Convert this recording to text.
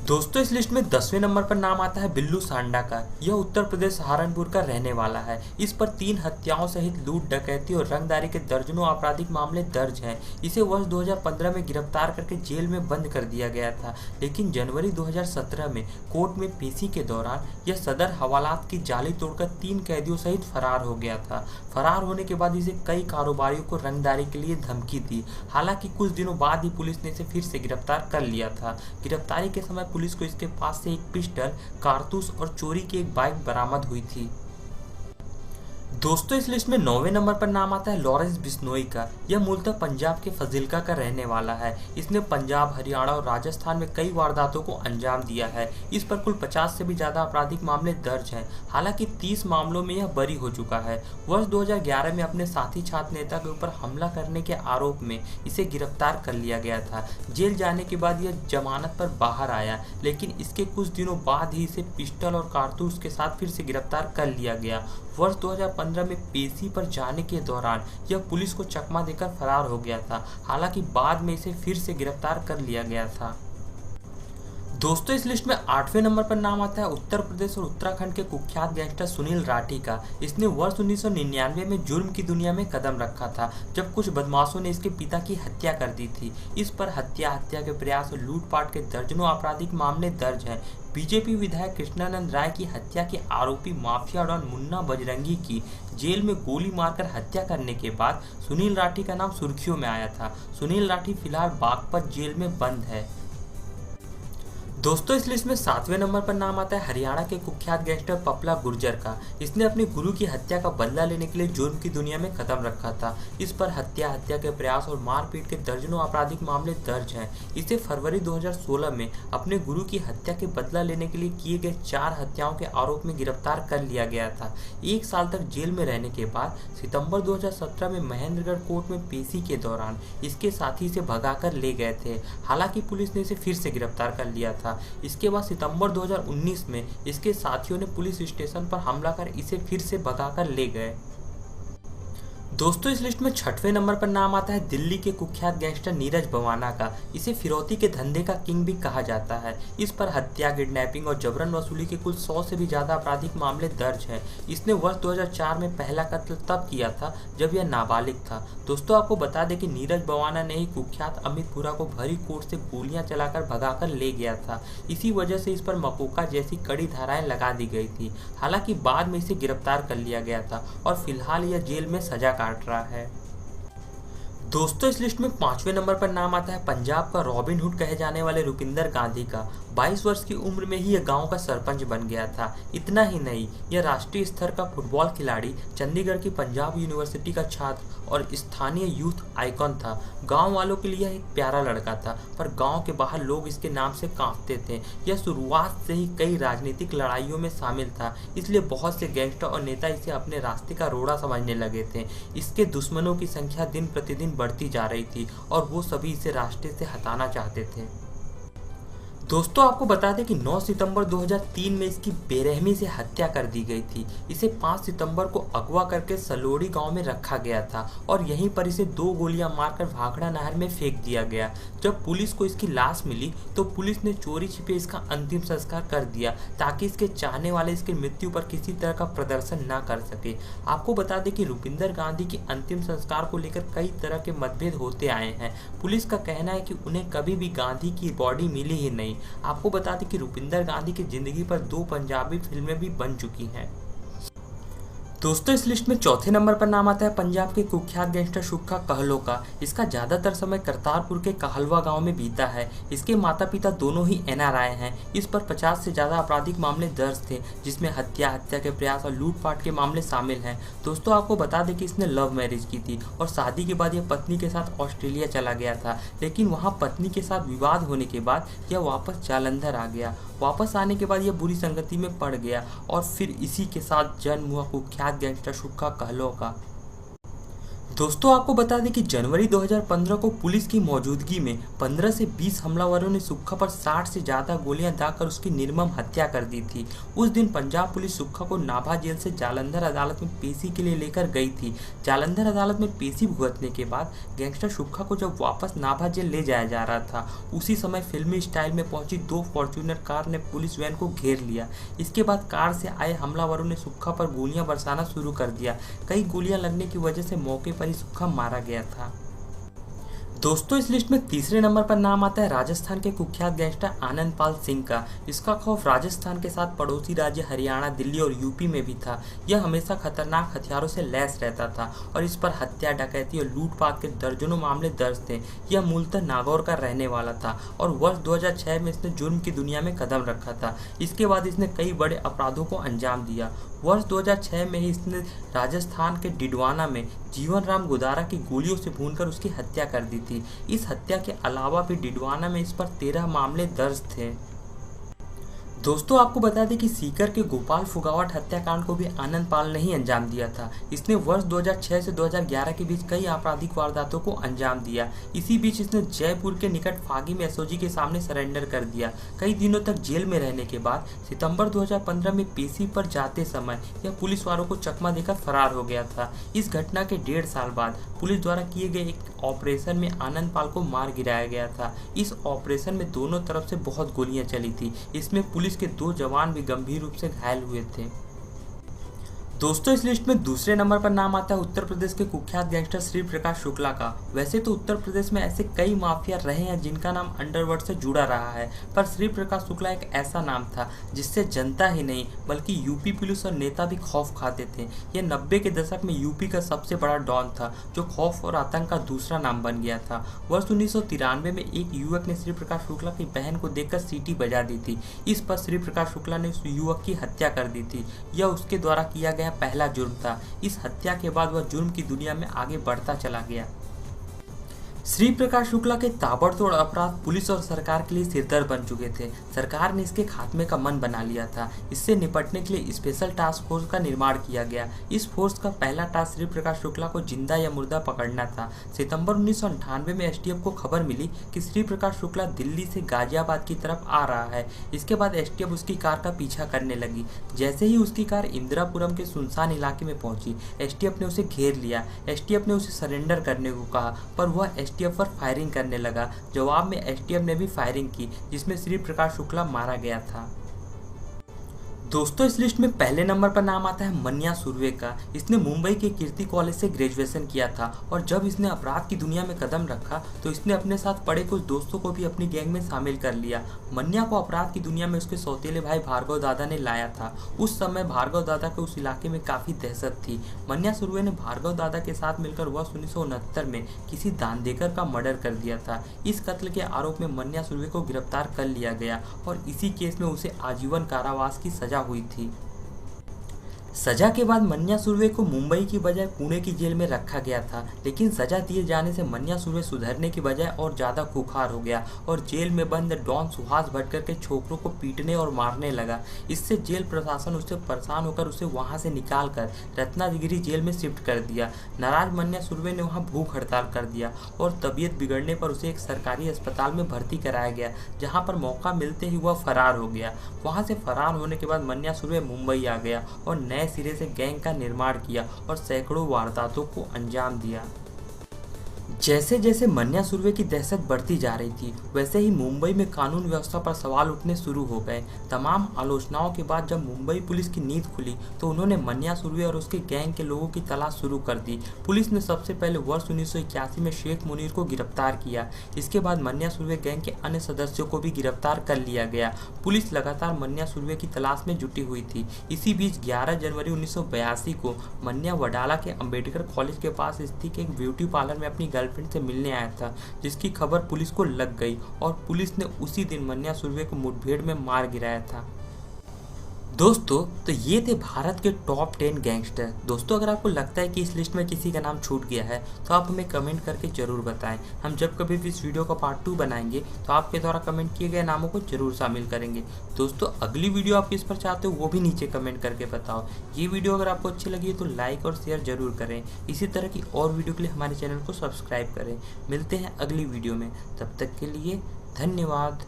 दोस्तों इस लिस्ट में 10वें नंबर पर नाम आता है बिल्लू सांडा का। यह उत्तर प्रदेश सहारनपुर का रहने वाला है। इस पर 3 हत्याओं सहित लूट, डकैती और रंगदारी के दर्जनों आपराधिक मामले दर्ज हैं। इसे वर्ष 2015 में गिरफ्तार करके जेल में बंद कर दिया गया था, लेकिन जनवरी 2017 में कोर्ट में पेशी के दौरान यह सदर हवालात की जाली तोड़कर 3 कैदियों सहित फरार हो गया था। फरार होने के बाद इसे कई कारोबारियों को रंगदारी के लिए धमकी दी। हालांकि कुछ दिनों बाद ही पुलिस ने इसे फिर से गिरफ्तार कर लिया था। गिरफ्तारी के समय पुलिस को इसके पास से एक पिस्टल, कारतूस और चोरी की एक बाइक बरामद हुई थी। दोस्तों इस लिस्ट में 9वें नंबर पर नाम आता है लॉरेंस बिश्नोई का। यह मूलतः पंजाब के फाजिल्का का रहने वाला है। इसने पंजाब, हरियाणा और राजस्थान में कई वारदातों को अंजाम दिया है। इस पर कुल 50 से भी ज्यादा आपराधिक मामले दर्ज हैं। हालांकि 30 मामलों में यह बरी हो चुका है। वर्ष 2011 में अपने साथी छात्र नेता के ऊपर हमला करने के आरोप में इसे गिरफ्तार कर लिया गया था। जेल जाने के बाद यह जमानत पर बाहर आया, लेकिन इसके कुछ दिनों बाद ही इसे पिस्टल और कारतूस के साथ फिर से गिरफ्तार कर लिया गया। वर्ष 2015 में पेशी पर जाने के दौरान यह पुलिस को चकमा देकर फरार हो गया था। हालांकि बाद में इसे फिर से गिरफ्तार कर लिया गया था। दोस्तों इस लिस्ट में 8वें नंबर पर नाम आता है उत्तर प्रदेश और उत्तराखंड के कुख्यात गैंगस्टर सुनील राठी का। इसने वर्ष 1999 में जुर्म की दुनिया में कदम रखा था, जब कुछ बदमाशों ने इसके पिता की हत्या कर दी थी। इस पर हत्या के प्रयास और लूटपाट के दर्जनों आपराधिक मामले दर्ज हैं। बीजेपी विधायक कृष्णानंद राय की हत्या के आरोपी माफिया डॉन मुन्ना बजरंगी की जेल में गोली मारकर हत्या करने के बाद सुनील राठी का नाम सुर्खियों में आया था। सुनील राठी फिलहाल बागपत जेल में बंद है। दोस्तों इस लिस्ट में 7वें नंबर पर नाम आता है हरियाणा के कुख्यात गैंगस्टर पपला गुर्जर का। इसने अपने गुरु की हत्या का बदला लेने के लिए जुर्म की दुनिया में कदम रखा था। इस पर हत्या के प्रयास और मारपीट के दर्जनों आपराधिक मामले दर्ज हैं। इसे फरवरी 2016 में अपने गुरु की हत्या के बदला लेने के लिए किए गए 4 हत्याओं के आरोप में गिरफ्तार कर लिया गया था। 1 साल तक जेल में रहने के बाद सितंबर 2017 में महेंद्रगढ़ कोर्ट में पेशी के दौरान इसके साथी इसे भगाकर ले गए थे। हालांकि पुलिस ने इसे फिर से गिरफ्तार कर लिया था। इसके बाद सितंबर 2019 में इसके साथियों ने पुलिस स्टेशन पर हमला कर इसे फिर से भगाकर ले गए। दोस्तों इस लिस्ट में 6वें नंबर पर नाम आता है दिल्ली के कुख्यात गैंगस्टर नीरज भवाना का। इसे फिरौती के धंधे का किंग भी कहा जाता है। इस पर हत्या, किडनैपिंग और जबरन वसूली के कुल 100 से भी ज्यादा आपराधिक मामले दर्ज हैं। इसने वर्ष 2004 में पहला कत्ल तब किया था जब यह नाबालिग था। दोस्तों आपको बता दें कि नीरज भवाना ने ही कुख्यात अमितपुरा को भरी कोर्ट से गोलियां चलाकर भगाकर ले गया था। इसी वजह से इस पर मकोका जैसी कड़ी धाराएं लगा दी गई थी। हालांकि बाद में इसे गिरफ्तार कर लिया गया था और फिलहाल यह जेल में सजा काट रहा है। दोस्तों इस लिस्ट में 5वें नंबर पर नाम आता है पंजाब का रॉबिन हुड कहे जाने वाले रुपिंदर गांधी का। 22 वर्ष की उम्र में ही यह गांव का सरपंच बन गया था। इतना ही नहीं, यह राष्ट्रीय स्तर का फुटबॉल खिलाड़ी, चंडीगढ़ की पंजाब यूनिवर्सिटी का छात्र और स्थानीय यूथ आइकॉन था। गांव वालों के लिए यह एक प्यारा लड़का था, पर गांव के बाहर लोग इसके नाम से कांपते थे। यह शुरुआत से ही कई राजनीतिक लड़ाइयों में शामिल था, इसलिए बहुत से गैंगस्टर और नेता इसे अपने रास्ते का रोड़ा समझने लगे थे। इसके दुश्मनों की संख्या दिन प्रतिदिन बढ़ती जा रही थी और वो सभी इसे रास्ते से हटाना चाहते थे। दोस्तों आपको बता दें कि 9 सितंबर 2003 में इसकी बेरहमी से हत्या कर दी गई थी। इसे 5 सितंबर को अगवा करके सलोड़ी गांव में रखा गया था और यहीं पर इसे 2 गोलियां मारकर भाखड़ा नहर में फेंक दिया गया। जब पुलिस को इसकी लाश मिली तो पुलिस ने चोरी छिपे इसका अंतिम संस्कार कर दिया, ताकि इसके चाहने वाले इसकी मृत्यु पर किसी तरह का प्रदर्शन न कर सके। आपको बता दें कि रुपिंदर गांधी के अंतिम संस्कार को लेकर कई तरह के मतभेद होते आए हैं। पुलिस का कहना है कि उन्हें कभी भी गांधी की बॉडी मिली ही नहीं। आपको बता दें कि रुपिंदर गांधी की जिंदगी पर 2 पंजाबी फिल्में भी बन चुकी हैं। दोस्तों इस लिस्ट में 4थे नंबर पर नाम आता है पंजाब के कुख्यात गैंगस्टर सुक्खा कहलो का। इसका ज्यादातर समय करतारपुर के कहलवा गांव में बीता है। इसके माता पिता दोनों ही NRI हैं। इस पर 50 से ज्यादा आपराधिक मामले दर्ज थे, जिसमें हत्या के प्रयास और लूटपाट के मामले शामिल हैं। दोस्तों आपको बता दें कि इसने लव मैरिज की थी और शादी के बाद यह पत्नी के साथ ऑस्ट्रेलिया चला गया था, लेकिन वहाँ पत्नी के साथ विवाद होने के बाद यह वापस जालंधर आ गया। वापस आने के बाद यह बुरी संगति में पड़ गया और फिर इसी के साथ जन्म हुआ कुख्यात गैंगस्टर सुक्खा कहलो का। दोस्तों आपको बता दें कि जनवरी 2015 को पुलिस की मौजूदगी में 15 से 20 हमलावरों ने सुक्खा पर 60 से ज़्यादा गोलियां दागकर उसकी निर्मम हत्या कर दी थी। उस दिन पंजाब पुलिस सुक्खा को नाभा जेल से जालंधर अदालत में पेशी के लिए लेकर गई थी। जालंधर अदालत में पेशी भुगतने के बाद गैंगस्टर सुक्खा को जब वापस नाभा जेल ले जाया जा रहा था, उसी समय फिल्मी स्टाइल में पहुंची 2 फॉर्च्यूनर कार ने पुलिस वैन को घेर लिया। इसके बाद कार से आए हमलावरों ने सुक्खा पर गोलियां बरसाना शुरू कर दिया। कई गोलियां लगने की वजह से मौके पर ही सुक्खा मारा गया था। दोस्तों इस लिस्ट में तीसरे नंबर पर नाम आता है राजस्थान के कुख्यात गैंगस्टर आनंदपाल सिंह का। इसका खौफ राजस्थान के साथ पड़ोसी राज्य हरियाणा, दिल्ली और यूपी में भी था। यह हमेशा खतरनाक हथियारों से लैस रहता था और इस पर हत्या, डकैती और लूटपाट के दर्जनों मामले दर्ज थे। यह मूलतः नागौर का रहने वाला था और वर्ष 2006 में इसने जुर्म की दुनिया में कदम रखा था। इसके बाद इसने कई बड़े अपराधों को अंजाम दिया। वर्ष 2006 में ही इसने राजस्थान के डिडवाना में जीवन राम गुदारा की गोलियों से भूनकर उसकी हत्या कर दी थी। इस हत्या के अलावा भी डिडवाना में इस पर 13 मामले दर्ज थे। दोस्तों आपको बता दें कि सीकर के गोपाल फुगावट हत्याकांड को भी आनंदपाल ने ही अंजाम दिया था। इसने वर्ष 2006 से 2011 के बीच कई आपराधिक वारदातों को अंजाम दिया। इसी बीच इसने जयपुर के निकट फागी में एसओजी के सामने सरेंडर कर दिया। कई दिनों तक जेल में रहने के बाद सितंबर 2015 में पेशी पर जाते समय यह पुलिस वालों को चकमा देकर फरार हो गया था। इस घटना के 1.5 साल बाद पुलिस द्वारा किए गए एक ऑपरेशन में आनंदपाल को मार गिराया गया था। इस ऑपरेशन में दोनों तरफ से बहुत गोलियां चली थी। इसमें पुलिस के 2 जवान भी गंभीर रूप से घायल हुए थे। दोस्तों इस लिस्ट में दूसरे नंबर पर नाम आता है उत्तर प्रदेश के कुख्यात गैंगस्टर श्री प्रकाश शुक्ला का। वैसे तो उत्तर प्रदेश में ऐसे कई माफिया रहे हैं जिनका नाम अंडरवर्ल्ड से जुड़ा रहा है, पर श्री प्रकाश शुक्ला एक ऐसा नाम था जिससे जनता ही नहीं बल्कि यूपी पुलिस और नेता भी खौफ खाते थे। यह 90 के दशक में यूपी का सबसे बड़ा डॉन था जो खौफ और आतंक का दूसरा नाम बन गया था। वर्ष 1993 में एक युवक ने श्री प्रकाश शुक्ला की बहन को देखकर सीटी बजा दी थी। इस पर श्री प्रकाश शुक्ला ने उस युवक की हत्या कर दी थी। यह उसके द्वारा किया गया पहला जुर्म था। इस हत्या के बाद वह जुर्म की दुनिया में आगे बढ़ता चला गया। श्री प्रकाश शुक्ला के ताबड़तोड़ अपराध पुलिस और सरकार के लिए सिरदर्द बन चुके थे। सरकार ने इसके खात्मे का मन बना लिया था। इससे निपटने के लिए स्पेशल टास्क फोर्स का निर्माण किया गया। इस फोर्स का पहला टास्क श्री प्रकाश शुक्ला को जिंदा या मुर्दा पकड़ना था। सितंबर 1998 में एसटीएफ को खबर मिली कि श्री प्रकाश शुक्ला दिल्ली से गाजियाबाद की तरफ आ रहा है। इसके बाद एसटीएफ उसकी कार का पीछा करने लगी। जैसे ही उसकी कार इंदिरापुरम के सुनसान इलाके में पहुंची, एसटीएफ ने उसे घेर लिया। एसटीएफ ने उसे सरेंडर करने को कहा, पर वह एसटीएफ पर फायरिंग करने लगा। जवाब में एसटीएफ ने भी फायरिंग की, जिसमें श्री प्रकाश शुक्ला मारा गया था। दोस्तों इस लिस्ट में पहले नंबर पर नाम आता है मन्या सुर्वे का। इसने मुंबई के कीर्ति कॉलेज से ग्रेजुएशन किया था और जब इसने अपराध की दुनिया में कदम रखा तो इसने अपने साथ पढ़े कुछ दोस्तों को भी अपनी गैंग में शामिल कर लिया। मन्या को अपराध की दुनिया में उसके सौतेले भाई भार्गव दादा ने लाया था। उस समय भार्गव दादा के उस इलाके में काफी दहशत थी। मन्या सुर्वे ने भार्गव दादा के साथ मिलकर वर्ष 1969 में किसी दानदेकर का मर्डर कर दिया था। इस कत्ल के आरोप में मन्या सुर्वे को गिरफ्तार कर लिया गया और इसी केस में उसे आजीवन कारावास की सजा हुई थी। सजा के बाद मन्या सुर्वे को मुंबई की बजाय पुणे की जेल में रखा गया था, लेकिन सजा दिए जाने से मन्या सुर्वे सुधरने की बजाय और ज्यादा खुखार हो गया और जेल में बंद डॉन सुहास भटकर के छोकरों को पीटने और मारने लगा। इससे जेल प्रशासन उससे परेशान होकर उसे वहां से निकालकर रत्नागिरी जेल में शिफ्ट कर दिया। नाराज मन्या सुर्वे ने वहां भूख हड़ताल कर दिया और तबीयत बिगड़ने पर उसे एक सरकारी अस्पताल में भर्ती कराया गया, जहाँ पर मौका मिलते ही वह फरार हो गया। वहां से फरार होने के बाद मन्या सुर्वे मुंबई आ गया और नए सिरे से गैंग का निर्माण किया और सैकड़ों वारदातों को अंजाम दिया। जैसे जैसे मन्या सुर्वे की दहशत बढ़ती जा रही थी, वैसे ही मुंबई में कानून व्यवस्था पर सवाल उठने शुरू हो गए। तमाम आलोचनाओं के बाद जब मुंबई पुलिस की नींद खुली तो उन्होंने मन्या सुर्वे और उसके गैंग के लोगों की तलाश शुरू कर दी। पुलिस ने सबसे पहले वर्ष 1981 में शेख मुनीर को गिरफ्तार किया। इसके बाद मन्या सुर्वे गैंग के अन्य सदस्यों को भी गिरफ्तार कर लिया गया। पुलिस लगातार मन्या सुर्वे की तलाश में जुटी हुई थी। इसी बीच 11 जनवरी 1982 को मन्या वडाला के अंबेडकर कॉलेज के पास स्थित एक ब्यूटी पार्लर में अपनी गर्लफ्रेंड से मिलने आया था, जिसकी खबर पुलिस को लग गई और पुलिस ने उसी दिन मन्या सुर्वे को मुठभेड़ में मार गिराया था। दोस्तों तो ये थे भारत के टॉप 10 गैंगस्टर। दोस्तों अगर आपको लगता है कि इस लिस्ट में किसी का नाम छूट गया है तो आप हमें कमेंट करके ज़रूर बताएं। हम जब कभी भी इस वीडियो का पार्ट 2 बनाएंगे तो आपके द्वारा कमेंट किए गए नामों को जरूर शामिल करेंगे। दोस्तों अगली वीडियो आप किस पर चाहते हो वो भी नीचे कमेंट करके बताओ। ये वीडियो अगर आपको अच्छी लगी है तो लाइक और शेयर जरूर करें। इसी तरह की और वीडियो के लिए हमारे चैनल को सब्सक्राइब करें। मिलते हैं अगली वीडियो में, तब तक के लिए धन्यवाद।